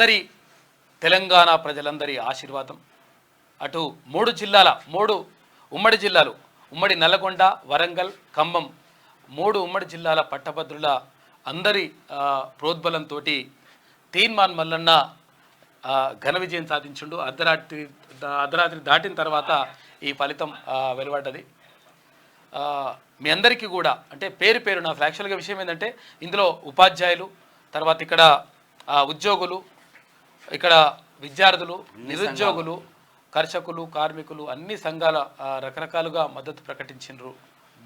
అందరి తెలంగాణ ప్రజలందరి ఆశీర్వాదం, అటు 3 ఉమ్మడి జిల్లాలు, ఉమ్మడి నల్లగొండ, వరంగల్, ఖమ్మం 3 ఉమ్మడి జిల్లాల పట్టభద్రుల అందరి ప్రోద్బలంతో తీన్మార్ మల్లన్న ఘన విజయం సాధించుండు. అర్ధరాత్రి దాటిన తర్వాత ఈ ఫలితం వెలువడ్డది. మీ అందరికీ కూడా అంటే పేరు నా యాక్చువల్గా విషయం ఏంటంటే ఇందులో ఉపాధ్యాయులు, తర్వాత ఇక్కడ ఉద్యోగులు, ఇక్కడ విద్యార్థులు, నిరుద్యోగులు, కర్షకులు, కార్మికులు అన్ని సంఘాల రకరకాలుగా మద్దతు ప్రకటించారు.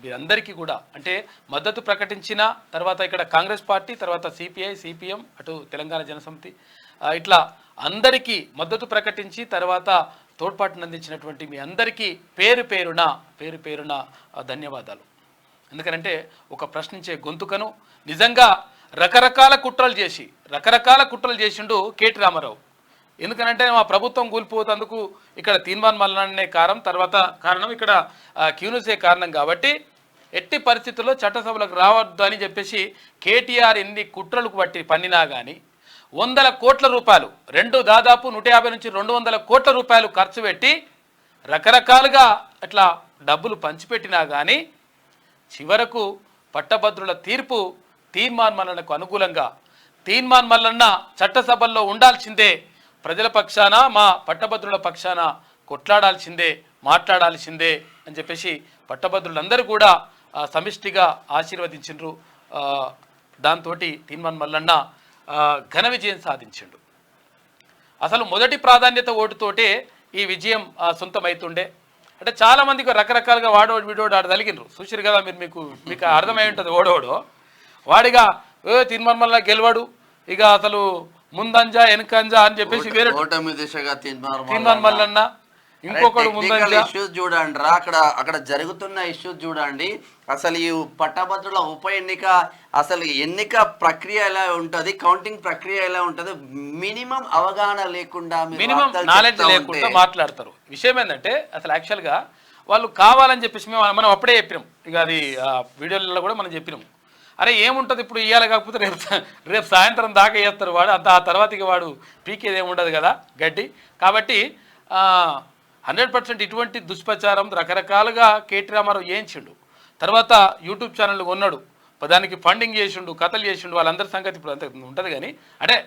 వీరందరికీ కూడా అంటే మద్దతు ప్రకటించిన తర్వాత ఇక్కడ కాంగ్రెస్ పార్టీ, తర్వాత సిపిఐ, సిపిఎం, అటు తెలంగాణ జనసమితి ఇట్లా అందరికీ మద్దతు ప్రకటించి తర్వాత తోడ్పాటును అందించినటువంటి మీ అందరికీ పేరు పేరున ధన్యవాదాలు. ఎందుకంటే ఒక ప్రశ్నించే గొంతుకను నిజంగా రకరకాల కుట్రలు చేసిండు కేటీ రామారావు. ఎందుకనంటే మా ప్రభుత్వం కూలిపోతందుకు ఇక్కడ తీన్మార్ మల్లన్నే కారణం ఇక్కడ క్యూనుసే కారణం కాబట్టి ఎట్టి పరిస్థితుల్లో చట్టసభలకు రావద్దు అని చెప్పేసి కేటీఆర్ ఎన్ని కుట్రలకు పన్నినా కానీ 100 కోట్ల రూపాయలు దాదాపు 150 నుంచి 200 కోట్ల రూపాయలు ఖర్చు పెట్టి రకరకాలుగా అట్లా డబ్బులు పంచిపెట్టినా కానీ చివరకు పట్టభద్రుల తీర్పు తీన్మార్ మల్లన్నకు అనుకూలంగా, తీన్మార్ మల్లన్న చట్టసభల్లో ఉండాల్సిందే, ప్రజల పక్షాన మా పట్టభద్రుల పక్షాన కొట్లాడాల్సిందే, మాట్లాడాల్సిందే అని చెప్పేసి పట్టభద్రులందరూ కూడా సమిష్టిగా ఆశీర్వదించిండ్రు. దాంతో తీన్మార్ మల్లన్న ఘన విజయం సాధించిండు. అసలు మొదటి ప్రాధాన్యత ఓటుతోటే ఈ విజయం సొంతమవుతుండే. అంటే చాలామందికి రకరకాలుగా వీడోడు తలిగినరు చూసిరు కదా మీకు అర్థమై ఉంటుంది. వాడిగా తీన్మార్ మల్లన్న గెలవాడు, ఇక అసలు ముందంజా వెనకంజా అని చెప్పేసి వేరే తీన్మార్ మల్లన్న ఇంకొకడు ముందంజా. ఇష్యూస్ చూడండి రా, అక్కడ జరుగుతున్న ఇష్యూస్ చూడండి. అసలు ఈ పట్టభద్రుల ఉప ఎన్నిక, అసలు ఎన్నిక ప్రక్రియ ఎలా ఉంటుంది, కౌంటింగ్ ప్రక్రియ ఎలా ఉంటుంది, మినిమం అవగాహన లేకుండా, మినిమం నాలెడ్జ్ లేకుండా మాట్లాడతారు. విషయం ఏంటంటే అసలు యాక్చువల్గా వాళ్ళు కావాలని చెప్పేసి మనం అప్పుడే చెప్పినాం. ఇక అది వీడియోలలో కూడా మనం చెప్పినాం. అరే ఏముంటుంది ఇప్పుడు ఇవ్వాలి, కాకపోతే రేపు సాయంత్రం దాకా చేస్తారు వాడు, ఆ తర్వాత ఇక వాడు పీకేది ఏముండదు కదా గడ్డి. కాబట్టి 100% ఇటువంటి దుష్ప్రచారం రకరకాలుగా కేటీ రామారావు చేయించిండు. తర్వాత యూట్యూబ్ ఛానల్ కొన్నాడు, దానికి ఫండింగ్ చేసిండు, కథలు చేసిండు. వాళ్ళందరి సంగతి ఇప్పుడు అంత ఉంటుంది. కానీ అంటే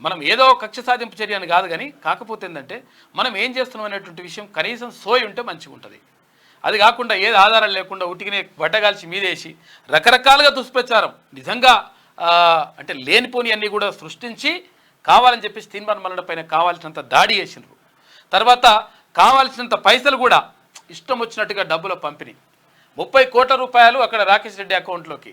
మనం ఏదో కక్ష సాధింపు చర్య అని కాదు, కానీ కాకపోతే ఏంటంటే మనం ఏం చేస్తున్నాం అనేటువంటి విషయం కనీసం సోయి ఉంటే మంచిగా ఉంటుంది. అది కాకుండా ఏది ఆధారం లేకుండా ఉట్టికినే బట్టగాల్చి మీదేసి రకరకాలుగా దుష్ప్రచారం నిజంగా అంటే లేనిపోని అన్నీ కూడా సృష్టించి కావాలని చెప్పేసి తీన్మార్ మల్లన్న పైన కావాల్సినంత దాడి చేసినారు. తర్వాత కావాల్సినంత పైసలు కూడా ఇష్టం వచ్చినట్టుగా డబ్బుల పంపిణీ 30 కోట్ల రూపాయలు అక్కడ రాకేష్ రెడ్డి అకౌంట్లోకి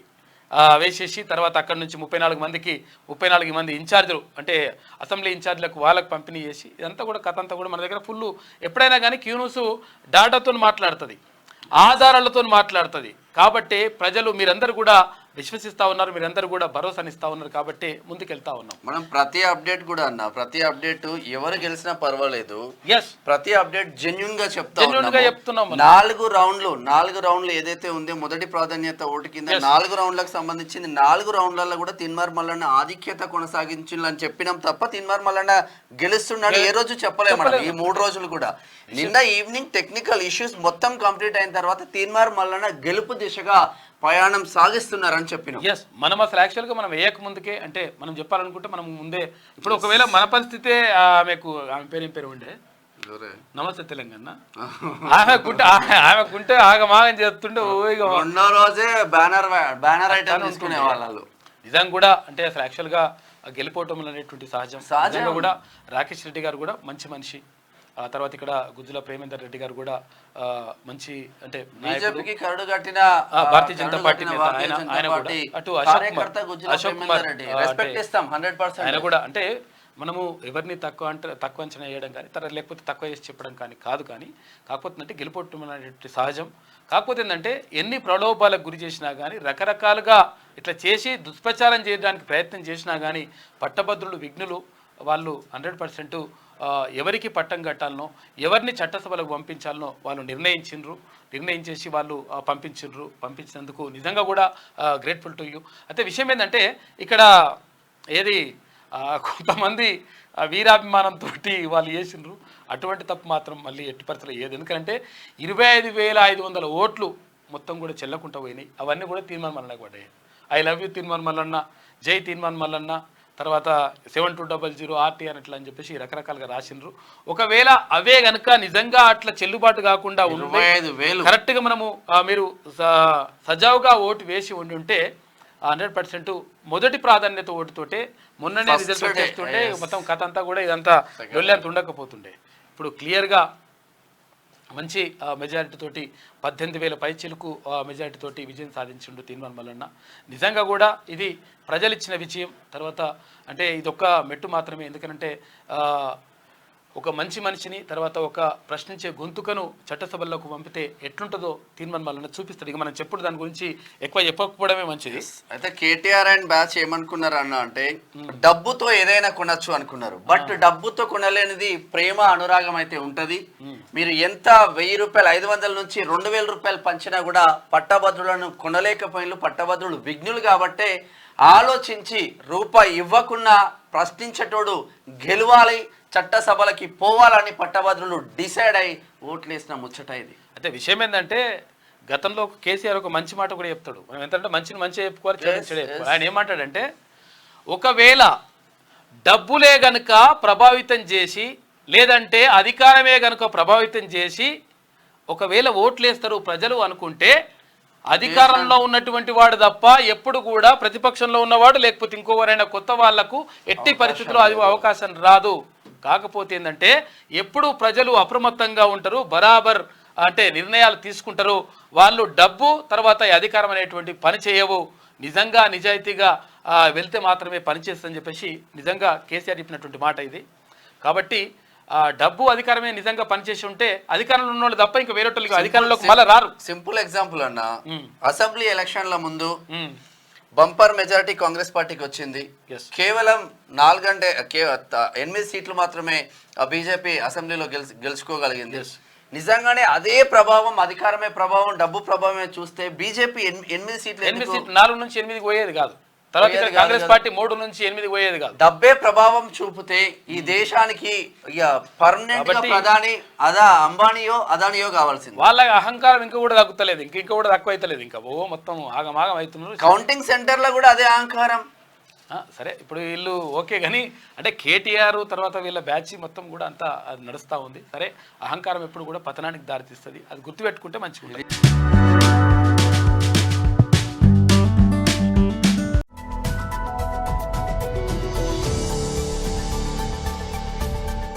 వేసేసి తర్వాత అక్కడ నుంచి 34 మంది ఇన్ఛార్జీలు అంటే అసెంబ్లీ ఇన్ఛార్జీలకు వాళ్ళకు పంపిణీ చేసి ఇదంతా కూడా కథ అంతా కూడా మన దగ్గర ఫుల్. ఎప్పుడైనా కానీ క్యూన్యూస్ డాటాతో మాట్లాడుతుంది, ఆధారాలతో మాట్లాడుతుంది. కాబట్టి ప్రజలు మీరందరూ కూడా విశ్వసిస్తూ ఉన్నారు, మీరందరూ కూడా భరోసానిస్తూ ఉన్నారు. కాబట్టి ముందుకెళ్తా ఉన్నాం. మనం ప్రతి అప్డేట్ కూడా ప్రతి అప్డేట్ ఎవరు గెలిచినా పర్వాలేదు, ప్రతి అప్డేట్ జెన్యూన్ గా చెప్తున్నాం. 4 రౌండ్లు ఏదైతే ఉందో మొదటి ప్రాధాన్యత ఓటు కింద 4 రౌండ్లకు సంబంధించింది 4 రౌండ్లలో కూడా తీన్మార్ మల్లన్న ఆధిక్యత కొనసాగించాలని చెప్పినాం తప్ప తీన్మార్ మల్లన్న గెలుస్తున్నాడు ఏ రోజు చెప్పలేము మనం. ఈ 3 రోజులు కూడా నిన్న ఈవినింగ్ టెక్నికల్ ఇష్యూస్ మొత్తం కంప్లీట్ అయిన తర్వాత తీన్మార్ మల్లన్న గెలుపు దిశగా ప్రయాణం సాగిస్తున్నారని చెప్పిన. మనం అసలు యాక్చువల్గా మనం వేయక ముందుకే అంటే మనం చెప్పాలనుకుంటే మనం ముందే ఇప్పుడు ఒకవేళ మన పరిస్థితే ఆమె పేరు ఉండే నమస్తే తెలంగాణ ఆమెకుంటే ఆగమాగం చేస్తుండే రెండో రోజే బ్యానర్ ఐటమ్ తీసుకునే వాళ్ళు. నిజం కూడా అంటే అసలు యాక్చువల్గా గెలిపోవటం అనేటువంటి సహజంగా కూడా రాకేష్ రెడ్డి గారు కూడా మంచి మనిషి. తర్వాత ఇక్కడ గుజ్జుల ప్రేమేందర్ రెడ్డి గారు కూడా మంచి అంటే భారతీయ జనతా పార్టీ ఆయన కూడా అటు అశోక్ కుమార్ ఆయన కూడా అంటే మనము ఎవరిని తక్కువ అంచనా వేయడం కానీ లేకపోతే తక్కువ చేసి చెప్పడం కానీ కాదు. కానీ కాకపోతే అంటే గెలుపొట్టడం అనేటువంటి సహజం. కాకపోతే ఏంటంటే ఎన్ని ప్రలోభాలకు గురి చేసినా కానీ రకరకాలుగా ఇట్లా చేసి దుష్ప్రచారం చేయడానికి ప్రయత్నం చేసినా కానీ పట్టభద్రులు విఘ్నులు వాళ్ళు 100% ఎవరికి పట్టం కట్టాలనో ఎవరిని చట్టసభలకు పంపించాలనో వాళ్ళు నిర్ణయించేసి వాళ్ళు పంపించినందుకు నిజంగా కూడా గ్రేట్ఫుల్ టు యూ. అయితే విషయం ఏంటంటే ఇక్కడ ఏది కొంతమంది వీరాభిమానంతో వాళ్ళు చేసిండ్రు. అటువంటి తప్పు మాత్రం మళ్ళీ ఎట్టి పరిస్థితుల్లో ఏది, ఎందుకంటే 25,500 ఓట్లు మొత్తం కూడా చెల్లకుండా పోయినాయి. అవన్నీ కూడా తీర్మానం మల్లన్నకు పడ్డాయి. ఐ లవ్ యూ తీర్మానం మల్లన్న, జై తీర్మానం మల్లన్న, తర్వాత 7200 RT అట్లా అని చెప్పేసి రకరకాలుగా రాసిండ్రు. ఒకవేళ అవే గనుక నిజంగా అట్లా చెల్లుబాటు కాకుండా ఉంటే కరెక్ట్గా మనము మీరు సజావుగా ఓటు వేసి ఉండి 100% మొదటి ప్రాధాన్యత ఓటుతోటే మొన్ననే రిజల్ట్ చేస్తుంటే మొత్తం కథ అంతా కూడా ఇదంతా లొల్లంత ఉండకపోతుండే. ఇప్పుడు క్లియర్గా మంచి మెజారిటీ తోటి 18,000 పైచిలకు మెజారిటీ తోటి విజయం సాధించిండు తీర్మానం మల్లన్న. నిజంగా కూడా ఇది ప్రజలు ఇచ్చిన విజయం. తర్వాత అంటే ఇదొక్క మెట్టు మాత్రమే, ఎందుకంటే ఒక మంచి మనిషిని తర్వాత ఒక ప్రశ్నించే గొంతుకను చట్టసభల్లోకి పంపితే ఎట్లుంటుందో తీర్మానం మల్లన్న చూపిస్తాడు. ఇక మనం చెప్పుడు దాని గురించి ఎక్కువ చెప్పకపోవడమే మంచిది. అయితే కేటీఆర్ అండ్ బ్యాచ్ ఏమనుకున్నారు అన్న అంటే డబ్బుతో ఏదైనా కొనొచ్చు అనుకున్నారు. బట్ డబ్బుతో కొనలేనిది ప్రేమ అనురాగం అయితే ఉంటది. మీరు ఎంత 1000 రూపాయలు 500 నుంచి 2000 రూపాయలు పంచినా కూడా పట్టభద్రులను కొనలేకపోయిన పట్టభద్రులు విఘ్నులు కాబట్టే ఆలోచించి రూపాయి ఇవ్వకుండా ప్రశ్నించేటోడు గెలవాలి, చట్టసభలకి పోవాలని పట్టభద్రులు డిసైడ్ అయి ఓట్లేసిన ముచ్చట ఇది. అయితే విషయం ఏంటంటే గతంలో కేసీఆర్ ఒక మంచి మాట కూడా చెప్తాడు. మనం ఎంతంటే మంచిగా చెప్పుకోవాలి, చెప్పుకోవాలి. ఆయన ఏమంటాడంటే ఒకవేళ డబ్బులే గనుక ప్రభావితం చేసి లేదంటే అధికారమే గనుక ప్రభావితం చేసి ఒకవేళ ఓట్లేస్తారు ప్రజలు అనుకుంటే అధికారంలో ఉన్నటువంటి వాడు తప్ప ఎప్పుడు కూడా ప్రతిపక్షంలో ఉన్నవాడు లేకపోతే ఇంకోవరైనా కొత్త వాళ్లకు ఎట్టి పరిస్థితుల్లో అది అవకాశం రాదు. కాకపోతే ఏంటంటే ఎప్పుడు ప్రజలు అప్రమత్తంగా ఉంటారు, బరాబర్ అంటే నిర్ణయాలు తీసుకుంటారు. వాళ్ళు డబ్బు తర్వాత అధికారం అనేటువంటి పని చేయవు. నిజంగా నిజాయితీగా వెళ్తే మాత్రమే పనిచేస్తుందని చెప్పేసి నిజంగా కేసీఆర్ చెప్పినటువంటి మాట ఇది. కాబట్టి డబ్బు అధికారమే నిజంగా పనిచేసి ఉంటే అధికారంలో ఉన్నోళ్ళు తప్ప ఇంకా వేరే అధికారంలోకి మళ్ళీ రారు. సింపుల్ ఎగ్జాంపుల్ అన్న, అసెంబ్లీ ఎలక్షన్ల ముందు బంపర్ మెజారిటీ కాంగ్రెస్ పార్టీకి వచ్చింది. కేవలం 8 సీట్లు మాత్రమే బీజేపీ అసెంబ్లీలో గెలుచుకోగలిగింది. నిజంగానే అదే ప్రభావం, అధికారమే ప్రభావం, డబ్బు ప్రభావమే చూస్తే బీజేపీ 8 సీట్లు 4 నుంచి 8 పోయేది కాదు. తర్వాత కాంగ్రెస్ పార్టీ 3 నుంచి 8 పోయేది కాదు. డబ్బే ప్రభావం చూపితే ఈ దేశానికి పర్మనెంట్ ప్రధాని అంబానీయో అదానియో కావాల్సింది. వాళ్ళ అహంకారం ఇంకా కూడా తగ్గుతలేదు, ఇంకా కూడా తక్కువ అవుతలేదు. ఇంకా మొత్తం ఆగమాగం అవుతున్నారు. కౌంటింగ్ సెంటర్ లో కూడా అదే అహంకారం. సరే ఇప్పుడు వీళ్ళు ఓకే కానీ అంటే కేటీఆర్ తర్వాత వీళ్ళ బ్యాచ్ మొత్తం కూడా అంతా అది నడుస్తూ ఉంది. సరే అహంకారం ఎప్పుడు కూడా పతనానికి దారితీస్తుంది, అది గుర్తుపెట్టుకుంటే మంచిగా ఉంటుంది.